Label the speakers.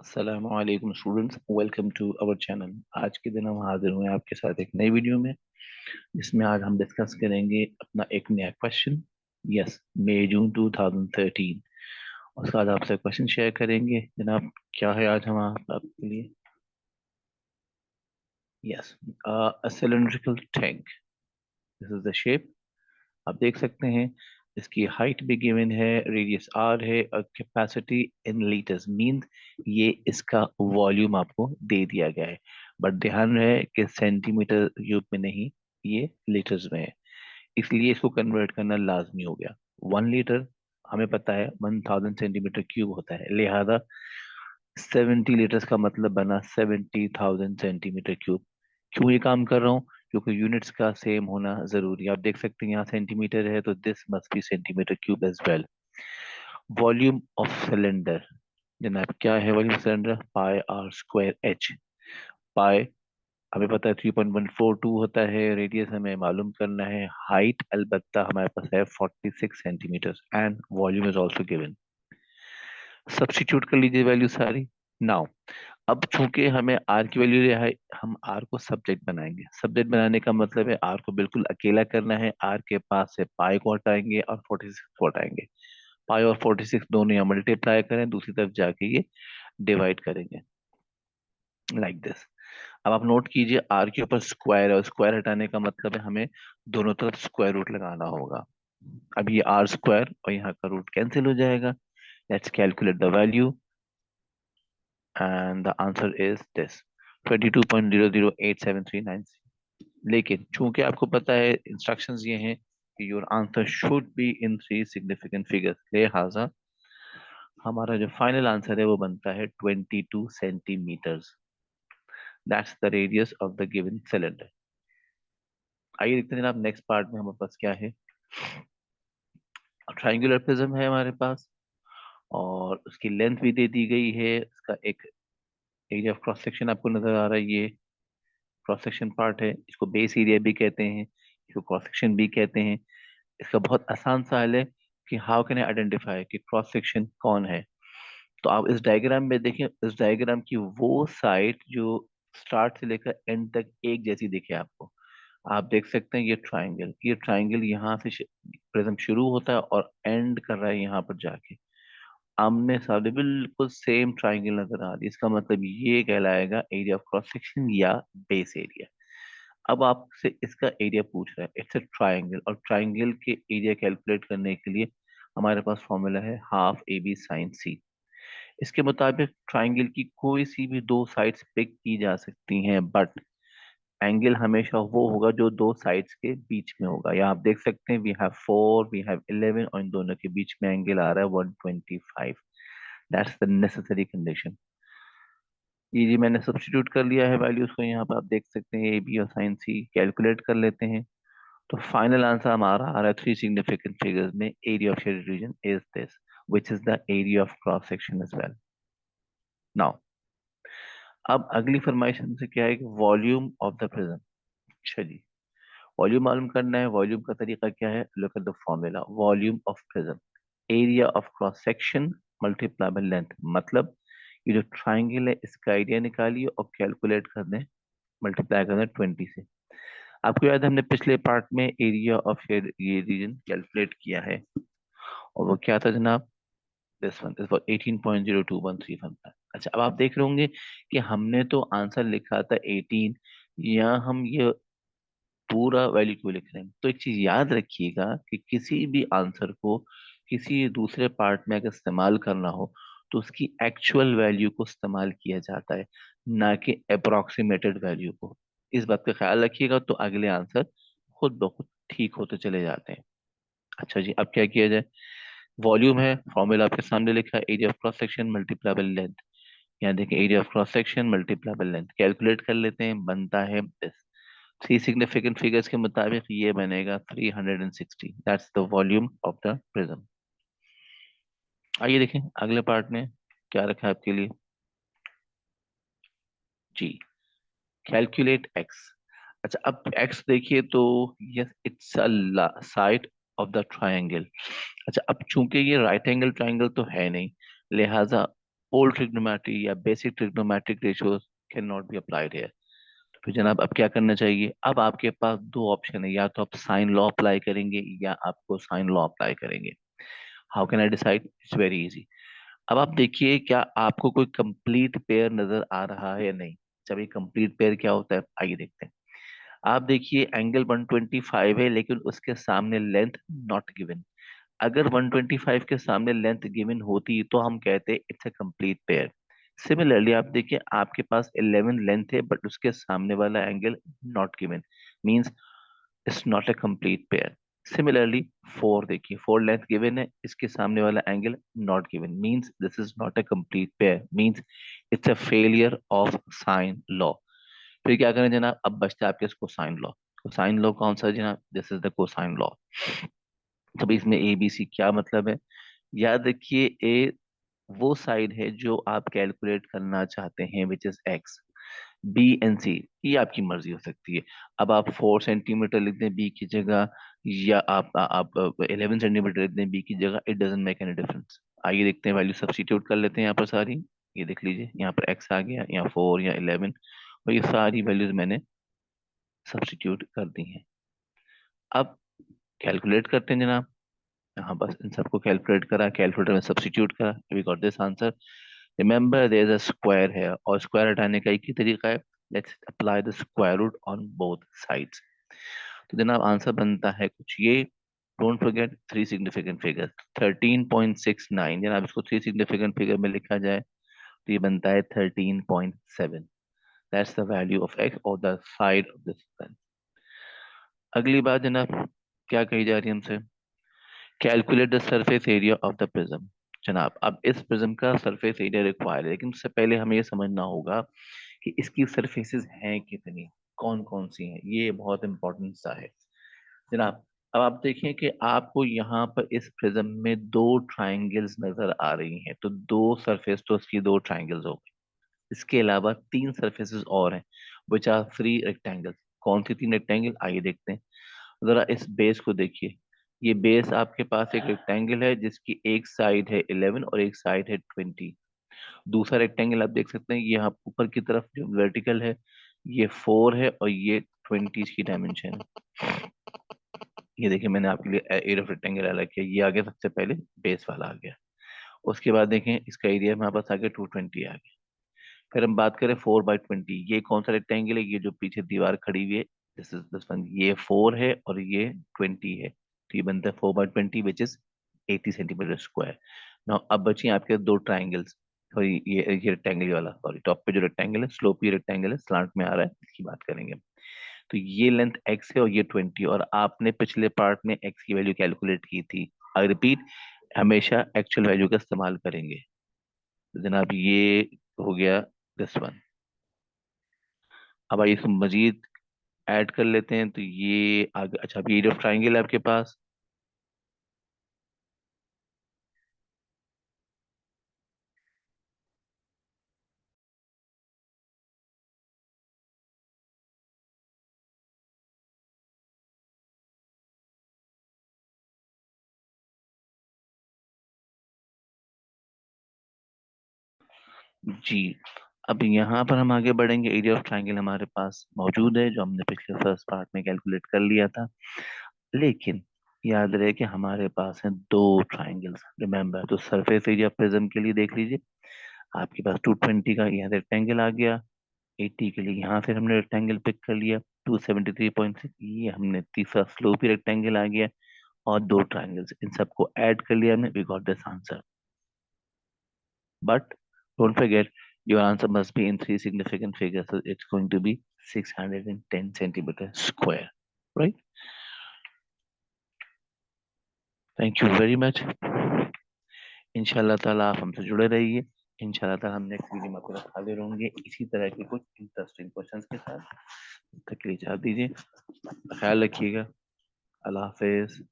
Speaker 1: अस्सलामुअलैकुम students, welcome to our channel. आज के दिन हम हाजिर हुए हैं आपके साथ एक नई वीडियो में, जिसमें आज हम डिस्कस करेंगे अपना एक नया क्वेश्चन। यस, मई जून 2013। उसके बाद आपसे क्वेश्चन शेयर करेंगे। जनाब, क्या है आज हम आपके लिए? Yes, a cylindrical tank. This is the shape. आप देख सकते हैं, इसकी हाइट भी गिवन है, रेडियस आर है और कैपेसिटी इन लीटर्स मीन ये इसका वॉल्यूम आपको दे दिया गया है। बट ध्यान रहे कि सेंटीमीटर क्यूब में नहीं, ये लीटर्स में है, इसलिए इसको कन्वर्ट करना लाजमी हो गया। 1 लीटर हमें पता है 1000 सेंटीमीटर क्यूब होता है, लिहाजा 70 लीटर्स का मतलब बना 70,000 सेंटीमीटर क्यूब। क्यों ये काम कर रहा हूँ? क्योंकि यूनिट्स का सेम होना जरूरी है। आप देख सकते हैं यहाँ सेंटीमीटर है, तो this must be centimetre cube as well. Volume of cylinder, जनाब क्या है volume of cylinder? Pi r square h. Pi हमें पता है 3.142 होता है, रेडियस हमें मालूम करना है, हाइट अलबत्ता हमारे पास है 46 centimetre and volume is also given. Substitute कर लीजिए वैल्यू सारी। नाउ अब चूंकि हमें आर की वैल्यू है, हम आर को सब्जेक्ट बनाएंगे। सब्जेक्ट बनाने का मतलब है आर को बिल्कुल अकेला करना है। आर के पास से पाई को हटाएंगे और 46 को हटाएंगे। पाई और 46 दोनों यहाँ मल्टीप्लाई करें, दूसरी तरफ जाके ये डिवाइड करेंगे, लाइक दिस। अब आप नोट कीजिए, आर के ऊपर स्क्वायर है और स्क्वायर हटाने का मतलब है हमें दोनों तरफ स्क्वायर रूट लगाना होगा। अब ये आर स्क्वायर और यहाँ का रूट कैंसिल हो जाएगा। Let's calculate the value and the answer is this 22.008739। लेकिन चूंकि आपको पता है इंस्ट्रक्शंस ये हैं कि your answer should be in 3 significant figures, लिहाजा हमारा जो फाइनल आंसर है वो बनता है 22 centimeters. That's the radius of the given cylinder. आइए देखते हैं जनाब, नेक्स्ट पार्ट में हमारे पास क्या है। ट्राइंगुलर प्रिज्म है हमारे पास और उसकी लेंथ भी दे दी गई है। इसका एक एरिया ऑफ क्रॉस सेक्शन आपको नजर आ रहा है, ये क्रॉस सेक्शन पार्ट है। इसको बेस एरिया भी कहते हैं, इसको क्रॉस सेक्शन भी कहते हैं। इसका बहुत आसान सा हल है कि हाउ कैन आई आइडेंटिफाई कि क्रॉस सेक्शन कौन है। तो आप इस डायग्राम में देखें, इस डायग्राम की वो साइड जो स्टार्ट से लेकर एंड तक एक जैसी दिखे आपको। आप देख सकते हैं ये ट्राइंगल यहाँ से प्रिज्म शुरू होता है और एंड कर रहा है यहाँ पर जाके। आमने सामने बिल्कुल सेम ट्राइंगल नजर आ रही है, इसका मतलब ये कहलाएगा एरिया ऑफ क्रॉस सेक्शन या बेस एरिया। अब आपसे इसका एरिया पूछ रहा है, इट्स अ ट्राइंगल, और ट्राइंगल के एरिया कैलकुलेट करने के लिए हमारे पास फॉर्मूला है हाफ ए बी साइन सी। इसके मुताबिक ट्राइंगल की कोई सी भी दो साइड्स पिक की जा सकती हैं, बट एंगल हमेशा वो होगा जो दो साइड्स के बीच में होगा। यहाँ आप देख सकते हैं वी हैव 4, वी हैव 11 और इन दोनों के बीच में एंगल आ रहा है 125। That's the necessary condition. जी मैंने सब्स्टिट्यूट कर लिया है वैल्यूज को, यहाँ पर आप देख सकते हैं ए बी और साइन सी कैलकुलेट कर लेते हैं। तो फाइनल आंसर हमारा आ रहा है 3 सिग्निफिकेंट फिगर्स में, area of shaded region is this which is the area of cross section as well. Now अब अगली फरमाइश हमसे क्या है कि वॉल्यूम ऑफ द प्रिज्म। चलिए, वॉल्यूम मालूम करना है। वॉल्यूम का तरीका क्या है? Look at the formula, volume of prism area of cross section multiply by length. मतलब ये जो ट्राइंगल है इसका एरिया निकालिए और कैलकुलेट कर दें, मल्टीप्लाई कर दें 20 से। आपको याद है हमने पिछले पार्ट में एरिया ऑफ ये रीजन कैलकुलेट किया है, और वो क्या था जनाब? This one is for 18.02135। अच्छा, अब आप देख रहे होंगे कि हमने तो आंसर लिखा था 18, या हम ये पूरा वैल्यू क्यों लिख रहे हैं? तो एक चीज याद रखिएगा कि किसी भी आंसर को किसी दूसरे पार्ट में अगर इस्तेमाल करना हो तो उसकी एक्चुअल वैल्यू को इस्तेमाल किया जाता है, ना कि अप्रोक्सीमेटेड वैल्यू को। इस बात का ख्याल रखिएगा, तो अगले आंसर खुद ब खुद ठीक होते चले जाते हैं। अच्छा जी, अब क्या किया जाए? वॉल्यूम है, फॉर्मूला आपके सामने लिखा है, area of cross section multiply by length. यहाँ देखिए area of cross section multiply by length, calculate कर लेते हैं, बनता है दिस। 3 सिग्निफिकेंट फिगर्स के मुताबिक ये बनेगा 360। That's the volume of the prism. आइए देखें अगले पार्ट में क्या रखा है आपके लिए। जी, कैलकुलेट एक्स। अच्छा, अब एक्स देखिए तो yes it's a side of the triangle. अच्छा, अब चूंकि ये राइट एंगल ट्राइंगल तो है नहीं, लिहाजा ओल्ड ट्रिग्नोमेट्री या basic trigonometric ratios can not be applied है। तो फिर जनाब अब क्या करना चाहिए, अब आपके पास दो ऑप्शन है, या तो आप साइन लॉ अप्लाई करेंगे या आपको साइन लॉ अप्लाई करेंगे। How can I decide, it's very easy. अब आप देखिए क्या आपको कोई कंप्लीट पेयर नजर आ रहा है या नहीं। जब ये कंप्लीट पेयर क्या होता है आइए देखते हैं। आप देखिए एंगल 125 है लेकिन उसके सामने लेंथ नॉट गिवन। अगर 125 के सामने लेंथ गिवन होती तो हम कहते it's a complete pair. Similarly आप देखिए आपके पास 11 लेंथ है बट उसके सामने वाला angle not given, means it's not a complete pair. Similarly 4 देखिए 4 लेंथ गिवन है, इसके सामने वाला angle not given, means this is not a complete pair, means it's a failure of sine law. फिर क्या करें जनाब, अब बचता है आपके कोसाइन लॉ। कोसाइन लॉ कौन सा है जनाब, this is the cosine law. तब इसमें ए बी सी क्या मतलब है, याद रखिए ए वो साइड है जो आप कैलकुलेट करना चाहते हैं which is x. B and c ये आपकी मर्जी हो सकती है। अब आप 4 सेंटीमीटर लिख दें बी की जगह, या आप 11 सेंटीमीटर लिख दें बी की जगह, it doesn't make any difference. आइए देखते हैं, वैल्यू सब्स्टिट्यूट कर लेते हैं यहाँ पर सारी। ये देख लीजिए यहाँ पर एक्स आ गया, यहाँ 4 या 11, और ये सारी वैल्यूज मैंने सब्स्टिट्यूट कर दी हैं। अब कैलकुलेट करते हैं जनाब। हाँ बस इन सबको कैलकुलेट करा, कैलकुलेटर में सब्स्टिट्यूट करा, we got this answer. Remember there is a square है और स्क्वायर हटाने का एक ही तरीका है, let's apply the square root on both sides. तो जनाब आंसर बनता है कुछ ये, don't forget three significant figure 13.69, जनाब इसको थ्री सिग्निफिकेंट फिगर में लिखा जाए तो ये बनता है 13.7। That's the value of x और द साइड ऑफ दिस। अगली बात जनाब क्या कही जा रही है हमसे, calculate the surface area of the prism. जनाब अब इस प्रिज्म का सरफेस एरिया रिक्वायर्ड है, लेकिन उससे पहले हमें ये समझना होगा कि इसकी सरफेसेस हैं कितनी, कौन कौन सी हैं, ये बहुत इंपॉर्टेंट सा है जनाब। अब आप देखें कि आपको यहाँ पर इस प्रिज्म में दो ट्राइंगल्स नजर आ रही हैं, तो दो सरफेस तो उसकी दो ट्राइंगल्स हो गई। इसके अलावा तीन सरफेसेस और हैं विच आर थ्री रेक्टेंगल्स। कौन सी तीन रेक्टेंगल आइए देखते हैं। जरा इस बेस को देखिए, ये बेस आपके पास एक रेक्टेंगल है जिसकी एक साइड है 11 और एक साइड है 20। दूसरा रेक्टेंगल आप देख सकते हैं ये यहाँ ऊपर की तरफ जो वर्टिकल है ये 4 है और ये 20 की डायमेंशन है। ये देखिए मैंने आपके लिए एरिया ऑफ रेक्टेंगल अलग किया, ये आ गया सबसे पहले बेस वाला आ गया। उसके बाद देखें इसका एरिया हमारे पास आ गया 220 आ गया। फिर हम बात करें 4/20, ये कौन सा रेक्टेंगल है, ये जो पीछे दीवार खड़ी हुई है, दिस इज दिस वन, ये 4 है और ये 20 है, तो ये बनता है 4/20 which is 80 centimetre square. Now अब बची आपके दो ट्राइंगल्स, सॉरी ये रेक्टेंगल वाला, सॉरी टॉप पे जो रेक्टेंगल है स्लोपी रेक्टेंगल है स्लांट में आ रहा है, इसकी बात करेंगे। तो ये लेंथ एक्स है और ये 20, और आपने पिछले पार्ट में एक्स की वैल्यू कैलकुलेट की थी। आई रिपीट, हमेशा एक्चुअल वैल्यू का इस्तेमाल करेंगे। तो जनाब ये हो गया दिस वन। अब आइए इसको मजीद ऐड कर लेते हैं, तो ये आगे अच्छा अभी एरिया ऑफ ट्राइंगल है आपके पास। जी अब यहाँ पर हम आगे बढ़ेंगे, एरिया ऑफ ट्राइंगल हमारे पास मौजूद है जो हमने पिछले फर्स्ट पार्ट में कैलकुलेट कर लिया था। लेकिन याद रहे कि हमारे पास है दो ट्राइंगल्स, रिमेम्बर। तो सरफेस एरिया प्रिज्म के लिए देख लीजिए, आपके पास 220 का यहाँ रेक्टेंगल आ गया, 80 के लिए यहाँ फिर हमने रेक्टेंगल पिक कर लिया, 273.6 ये हमने तीसरा स्लोपी रेक्टेंगल आ गया, और दो ट्राइंगल्स इन सबको ऐड कर लिया हमने, we got this answer. But don't forget, your answer must be in three significant figures. So it's going to be 610 centimeter square, right? Thank you very much. इंशाल्लाह ताला आप हमसे जुड़े रहिए। इंशाल्लाह ताला हम नेक्स्ट वीडियो में आपके साथ हाजिर होंगे इसी तरह के कुछ इंटरेस्टिंग क्वेश्चंस के साथ। तक के लिए इजाज़त दीजिए, ख्याल रखिएगा, अल्लाह हाफिज।